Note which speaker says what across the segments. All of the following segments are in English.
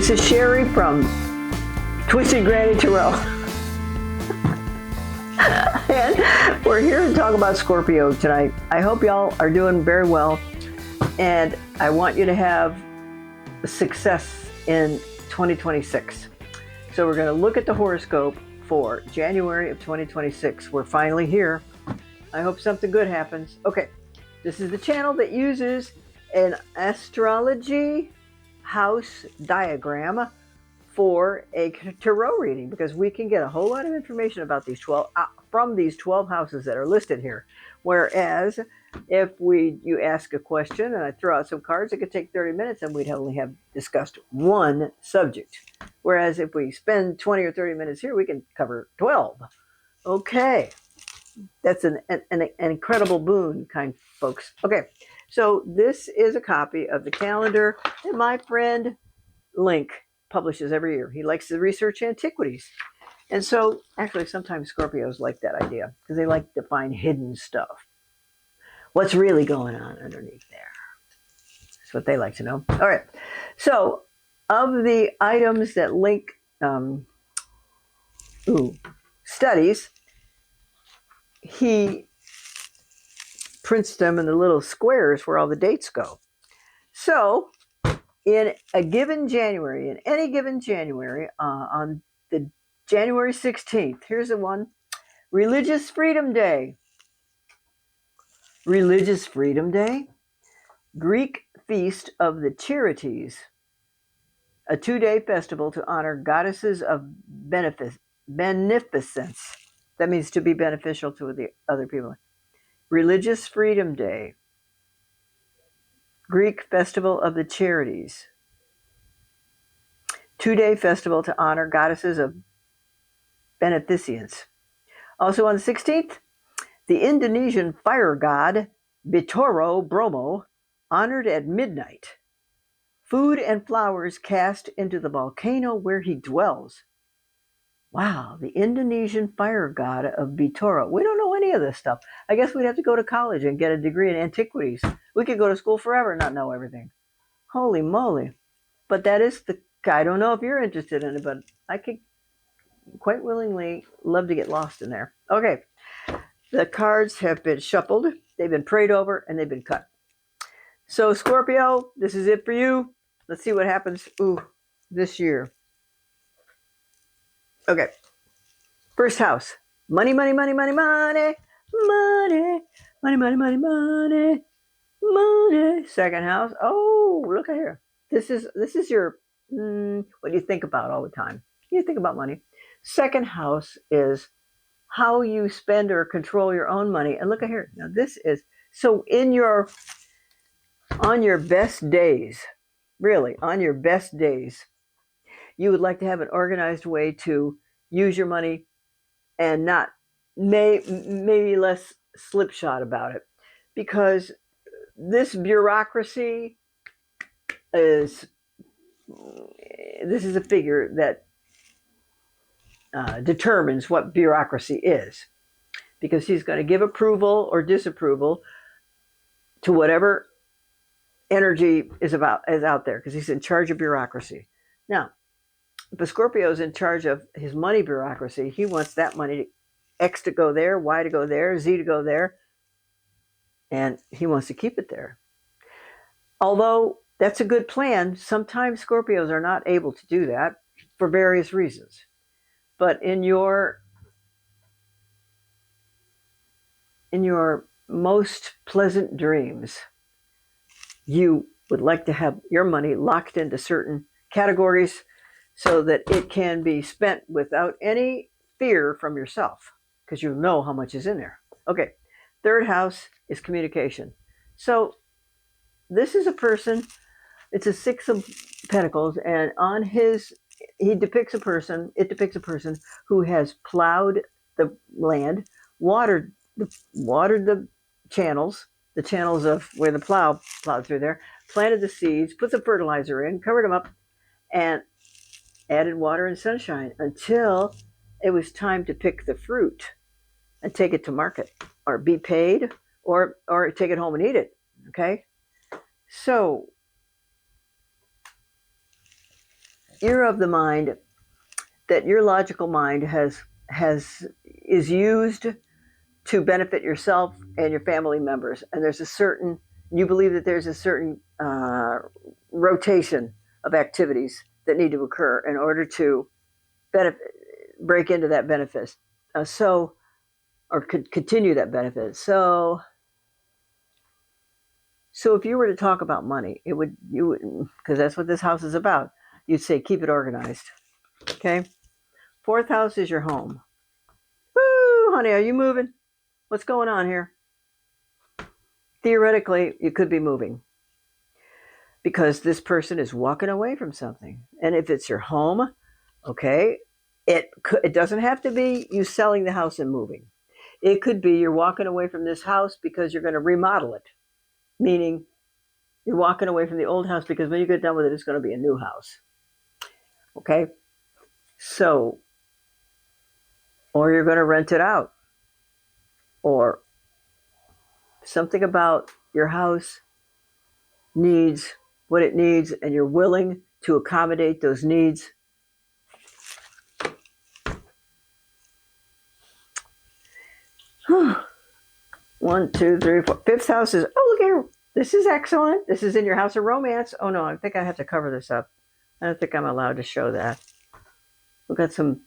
Speaker 1: This is Sherry from Twisted Granny Terrell. And we're here to talk about Scorpio tonight. I hope y'all are doing very well. And I want you to have success in 2026. So we're going to look at the horoscope for January of 2026. We're finally here. I hope something good happens. Okay, this is the channel that uses an astrology house diagram for a tarot reading, because we can get a whole lot of information about these 12 from these 12 houses that are listed here. Whereas if you ask a question and I throw out some cards, it could take 30 minutes and we'd only have discussed one subject. Whereas if we spend 20 or 30 minutes here, we can cover 12. Okay. That's an incredible boon, kind folks. Okay. So this is a copy of the calendar that my friend Link publishes every year. He likes to research antiquities. And so actually sometimes Scorpios like that idea because they like to find hidden stuff. What's really going on underneath there? That's what they like to know. All right. So of the items that Link studies, he prints them in the little squares where all the dates go. So in a given January, in any given January, on the January 16th, here's the one, Religious Freedom Day. Religious Freedom Day, Greek Feast of the Charities, a 2-day festival to honor goddesses of beneficence. That means to be beneficial to the other people. Religious Freedom Day, Greek Festival of the Charities, 2-day festival to honor goddesses of beneficence. Also on the 16th, the Indonesian fire god Bitoro Bromo, honored at midnight. Food and flowers cast into the volcano where he dwells. Wow, the Indonesian fire god of Bitoro. We don't know any of this stuff. I guess we'd have to go to college and get a degree in antiquities. We could go to school forever and not know everything. Holy moly. But that is I don't know if you're interested in it, but I could quite willingly love to get lost in there. Okay. The cards have been shuffled, they've been prayed over, and they've been cut. So Scorpio, this is it for you. Let's see what happens this year. Okay. First house. Money, money, money, money, money. Money, money, money, money, money. Money. Second house. Oh, look at here. This is your what do you think about all the time? You think about money. Second house is how you spend or control your own money. And look at here. Now this is so on your best days, really, on your best days, you would like to have an organized way to use your money and not maybe less slipshod about it. Because this bureaucracy this is a figure that determines what bureaucracy is, because he's going to give approval or disapproval to whatever energy is out there, because he's in charge of bureaucracy. Now, if a Scorpio is in charge of his money bureaucracy, he wants that money, X to go there, Y to go there, Z to go there, and he wants to keep it there. Although that's a good plan, sometimes Scorpios are not able to do that for various reasons. But in your most pleasant dreams, you would like to have your money locked into certain categories so that it can be spent without any fear from yourself, because you know how much is in there. Okay, third house is communication. So this is a person, it's a 6 of Pentacles, and on it depicts a person who has plowed the land, watered the channels of where the plow plowed through there, planted the seeds, put the fertilizer in, covered them up, and added water and sunshine until it was time to pick the fruit and take it to market or be paid or take it home and eat it. Okay? So you're of the mind that your logical mind is used to benefit yourself and your family members, and you believe that there's a certain rotation of activities that need to occur in order to benefit, break into that benefit, or could continue that benefit. So if you were to talk about money, you would, because that's what this house is about. You'd say keep it organized. Okay. Fourth house is your home. Woo, honey, are you moving? What's going on here? Theoretically, you could be moving because this person is walking away from something. And if it's your home, okay, it doesn't have to be you selling the house and moving. It could be you're walking away from this house because you're going to remodel it, meaning you're walking away from the old house because when you get done with it, it's going to be a new house. Okay? So, or you're going to rent it out. Or something about your house needs what it needs and you're willing to accommodate those needs. One, two, three, four. Fifth house is, oh, look here. This is excellent. This is in your house of romance. Oh, no, I think I have to cover this up. I don't think I'm allowed to show that. We've got some,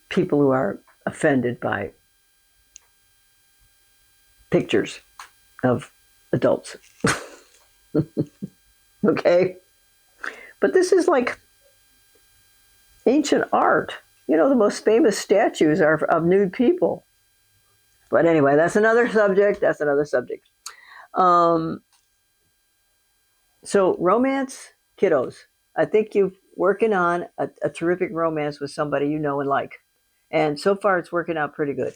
Speaker 1: people who are offended by pictures of adults. Okay? But this is like ancient art. The most famous statues are of nude people. But anyway, that's another subject. So romance, kiddos. I think you're working on a terrific romance with somebody you know and like. And so far, it's working out pretty good.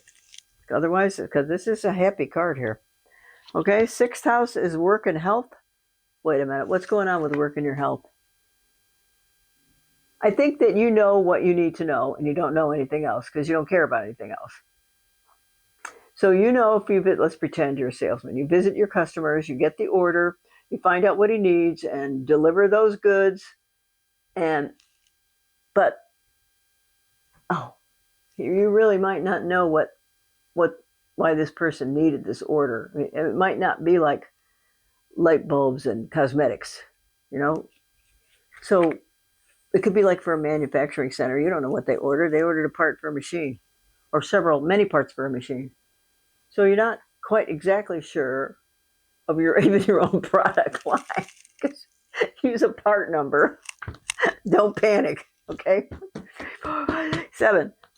Speaker 1: Otherwise, because this is a happy card here. Okay, sixth house is work and health. Wait a minute. What's going on with work and your health? I think that you know what you need to know, and you don't know anything else because you don't care about anything else. So let's pretend you're a salesman. You visit your customers, you get the order, you find out what he needs, and deliver those goods. But you really might not know why this person needed this order. It might not be like light bulbs and cosmetics, So it could be like for a manufacturing center. You don't know what they ordered. They ordered a part for a machine, or many parts for a machine. So you're not quite exactly sure of even your own product line. Use a part number. Don't panic, okay?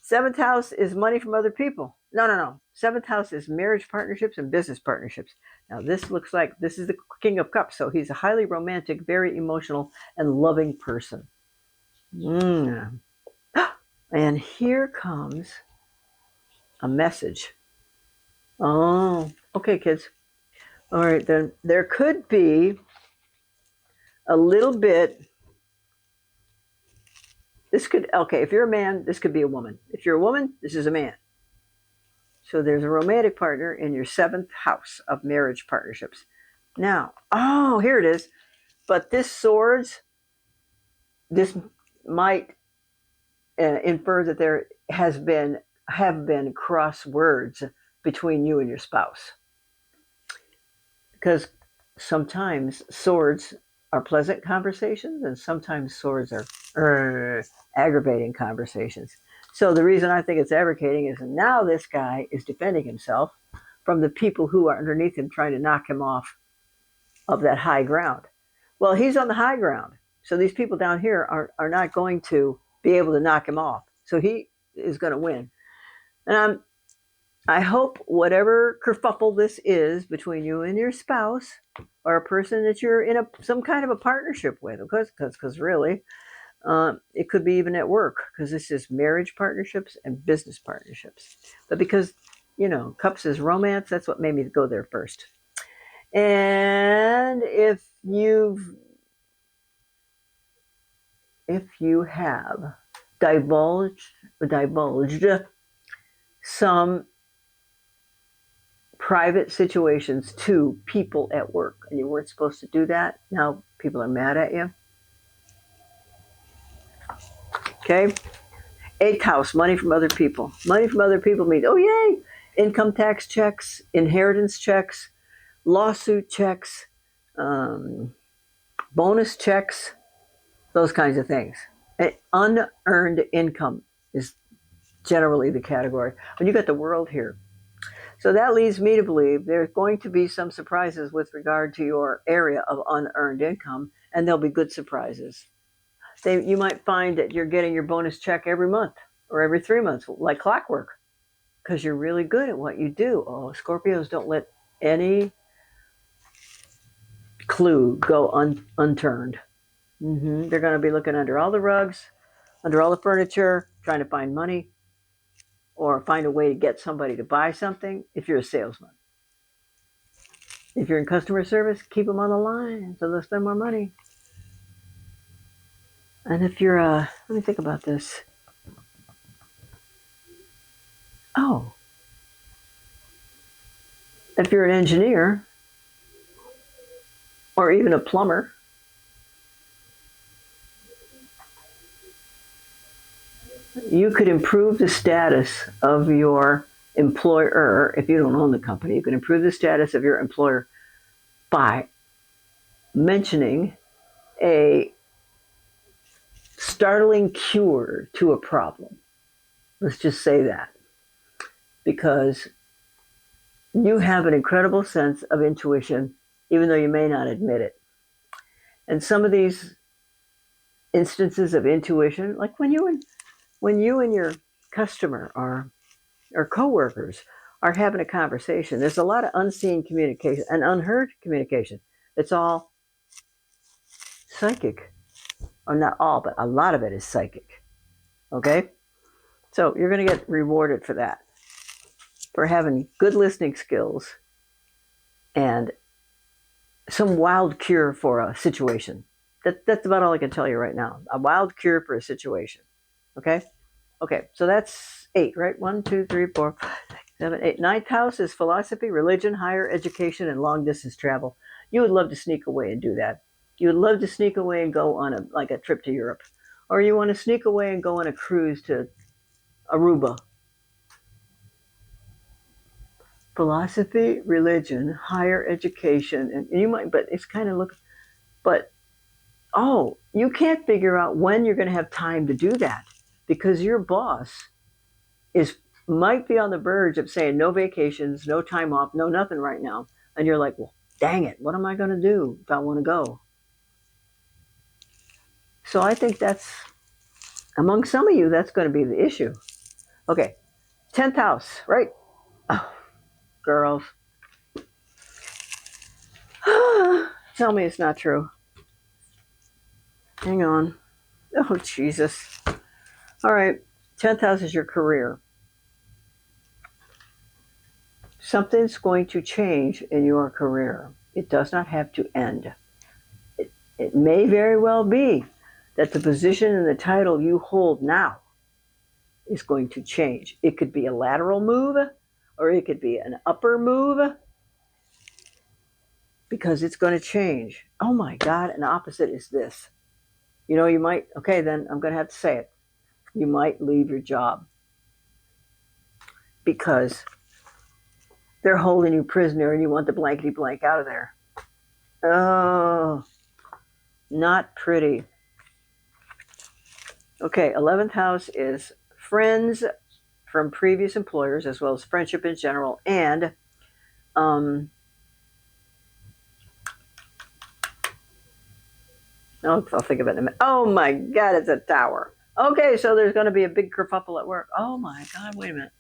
Speaker 1: Seventh house is money from other people. No. Seventh house is marriage partnerships and business partnerships. Now this looks like this is the King of Cups, so he's a highly romantic, very emotional, and loving person. And here comes a message. Oh, okay, kids. All right, then there could be a little bit. If you're a man, this could be a woman. If you're a woman, this is a man. So there's a romantic partner in your seventh house of marriage partnerships. Now, here it is. But this might infer that there have been cross words between you and your spouse. Because sometimes swords are pleasant conversations and sometimes swords are aggravating conversations. So the reason I think it's aggravating is now this guy is defending himself from the people who are underneath him trying to knock him off of that high ground. Well, he's on the high ground. So these people down here are not going to be able to knock him off. So he is going to win. And I hope whatever kerfuffle this is between you and your spouse or a person that you're in some kind of a partnership with, because really, it could be even at work, because this is marriage partnerships and business partnerships. But because, Cups is romance, that's what made me go there first. And if you have divulged some private situations to people at work and you weren't supposed to do that, now people are mad at you, Okay. Eighth house, money from other people. Money from other people means, oh, yay, income tax checks, inheritance checks, lawsuit checks, um, bonus checks, those kinds of things. And unearned income is generally the category. When you got the world here. So that leads me to believe there's going to be some surprises with regard to your area of unearned income, and they'll be good surprises. You might find that you're getting your bonus check every month or every 3 months, like clockwork, because you're really good at what you do. Oh, Scorpios don't let any clue go unturned. They're going to be looking under all the rugs, under all the furniture, trying to find money or find a way to get somebody to buy something if you're a salesman. If you're in customer service, keep them on the line so they'll spend more money. And if you're let me think about this. Oh, if you're an engineer or even a plumber, you could improve the status of your employer. If you don't own the company, you can improve the status of your employer by mentioning a startling cure to a problem. Let's just say that. Because you have an incredible sense of intuition, even though you may not admit it. And some of these instances of intuition, like when you and your customer or coworkers are having a conversation, there's a lot of unseen communication and unheard communication. It's all psychic. Or not all, but a lot of it is psychic. Okay? So you're going to get rewarded for that, for having good listening skills and some wild cure for a situation. That's about all I can tell you right now. A wild cure for a situation. Okay? Okay, so that's 8, right? 1, 2, 3, 4, 5, 6, 7, 8. Ninth house is philosophy, religion, higher education, and long distance travel. You would love to sneak away and do that. You would love to sneak away and go on a trip to Europe. Or you want to sneak away and go on a cruise to Aruba. Philosophy, religion, higher education, and you might, but it's kind of but you can't figure out when you're going to have time to do that because your boss might be on the verge of saying no vacations, no time off, no nothing right now. And you're like, well, dang it, what am I going to do if I want to go? So I think that's, among some of you, that's going to be the issue. Okay, 10th house, right? Oh, girls. Tell me it's not true. Hang on. Oh, Jesus. All right, 10th house is your career. Something's going to change in your career. It does not have to end. It may very well be that the position and the title you hold now is going to change. It could be a lateral move or it could be an upper move because it's going to change. Oh my God, an opposite is this. You might, okay, then I'm going to have to say it. You might leave your job because they're holding you prisoner and you want the blankety blank out of there. Oh, not pretty. Okay, 11th house is friends from previous employers as well as friendship in general and I'll think of it in a minute. Oh my God, it's a tower. Okay, so there's going to be a big kerfuffle at work. Oh my God, wait a minute.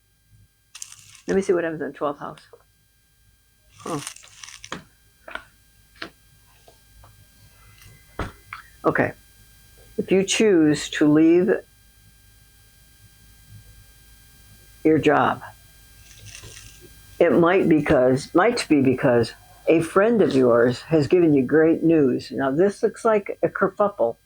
Speaker 1: Let me see what happens in the 12th house. Okay. If you choose to leave your job, it might be because a friend of yours has given you great news. Now, this looks like a kerfuffle.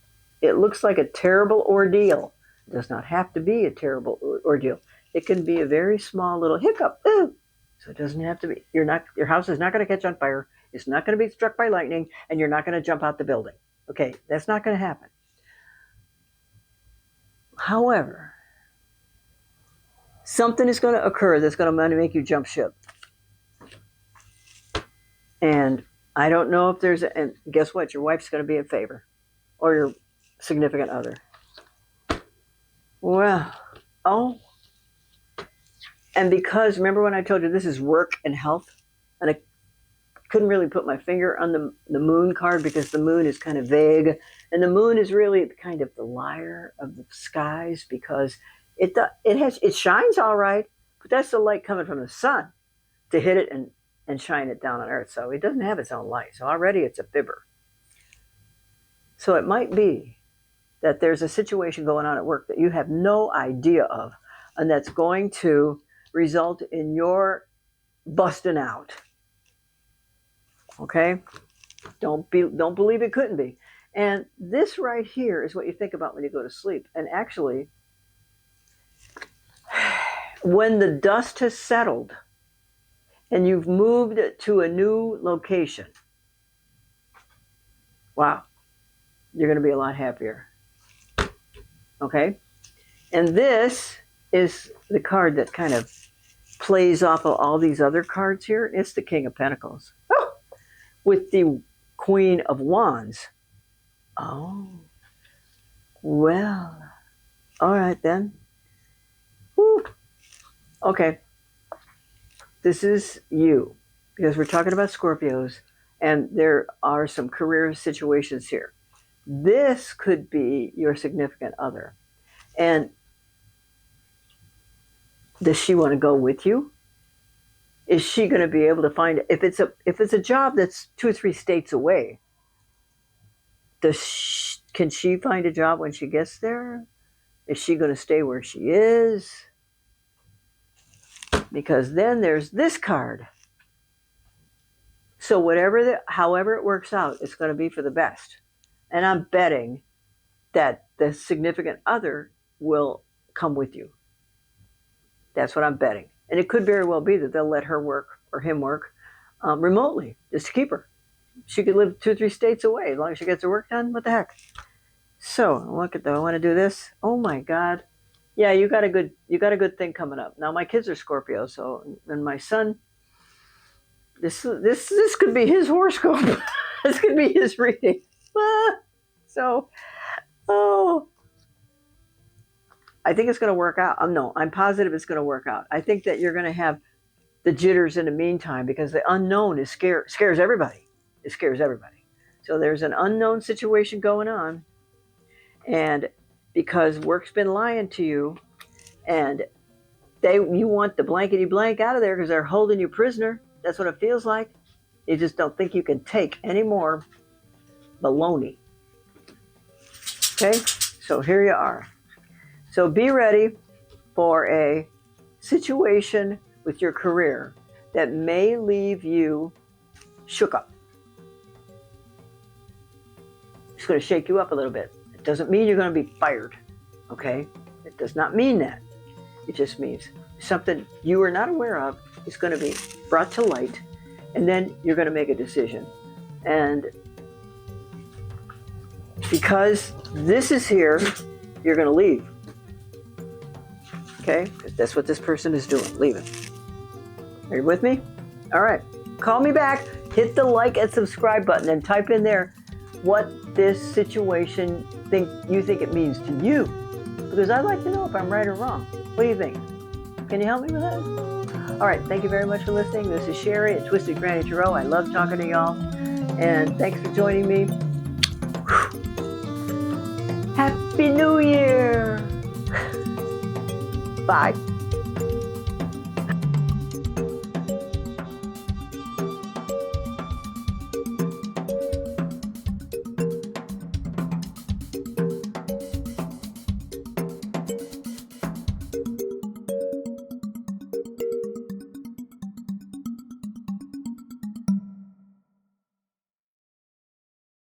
Speaker 1: It looks like a terrible ordeal. It does not have to be a terrible ordeal. It can be a very small little hiccup. Ooh. So it doesn't have to be. Your house is not going to catch on fire. It's not going to be struck by lightning, and you're not going to jump out the building. Okay, that's not going to happen. However, something is going to occur that's going to make you jump ship. And I don't know if there's and guess what? Your wife's going to be in favor, or your significant other. Well, and because remember when I told you this is work and health, and I couldn't really put my finger on the moon card because the moon is kind of vague, and the moon is really kind of the liar of the skies because it shines all right, but that's the light coming from the sun to hit it and shine it down on Earth. So it doesn't have its own light. So already it's a fibber. So it might be that there's a situation going on at work that you have no idea of, and that's going to result in your busting out. Okay? Don't believe it couldn't be. And this right here is what you think about when you go to sleep. And actually, when the dust has settled and you've moved to a new location, wow, you're going to be a lot happier. Okay? And this is the card that kind of plays off of all these other cards here. It's the King of Pentacles. Oh, with the Queen of Wands. Oh, well, all right then. Woo. Okay. This is you, because we're talking about Scorpios, and there are some career situations here. This could be your significant other. And does she want to go with you? Is she going to be able to find, if it's a job that's 2 or 3 states away, can she find a job when she gets there? Is she going to stay where she is? Because then there's this card. So however it works out, it's going to be for the best. And I'm betting that the significant other will come with you. That's what I'm betting. And it could very well be that they'll let her work or him work remotely just to keep her. She could live 2 or 3 states away as long as she gets her work done. What the heck? So look at that. I want to do this. Oh my God. Yeah, you got a good thing coming up. Now my kids are Scorpio, and my son, this could be his horoscope. This could be his reading. I think it's going to work out. I'm positive it's going to work out. I think that you're going to have the jitters in the meantime because the unknown scares everybody. It scares everybody. So there's an unknown situation going on, and because work's been lying to you, and you want the blankety blank out of there because they're holding you prisoner. That's what it feels like. You just don't think you can take any more baloney. Okay, so here you are. So be ready for a situation with your career that may leave you shook up. It's going to shake you up a little bit. It doesn't mean you're going to be fired, okay? It does not mean that. It just means something you are not aware of is going to be brought to light, and then you're going to make a decision. And because this is here, you're going to leave. Okay? That's what this person is doing, leaving. Are you with me? All right. Call me back. Hit the like and subscribe button and type in there what this situation you think it means to you. Because I'd like to know if I'm right or wrong. What do you think? Can you help me with that? All right. Thank you very much for listening. This is Sherry at Twisted Granny Tarot. I love talking to y'all. And thanks for joining me. Happy New Year. Bye.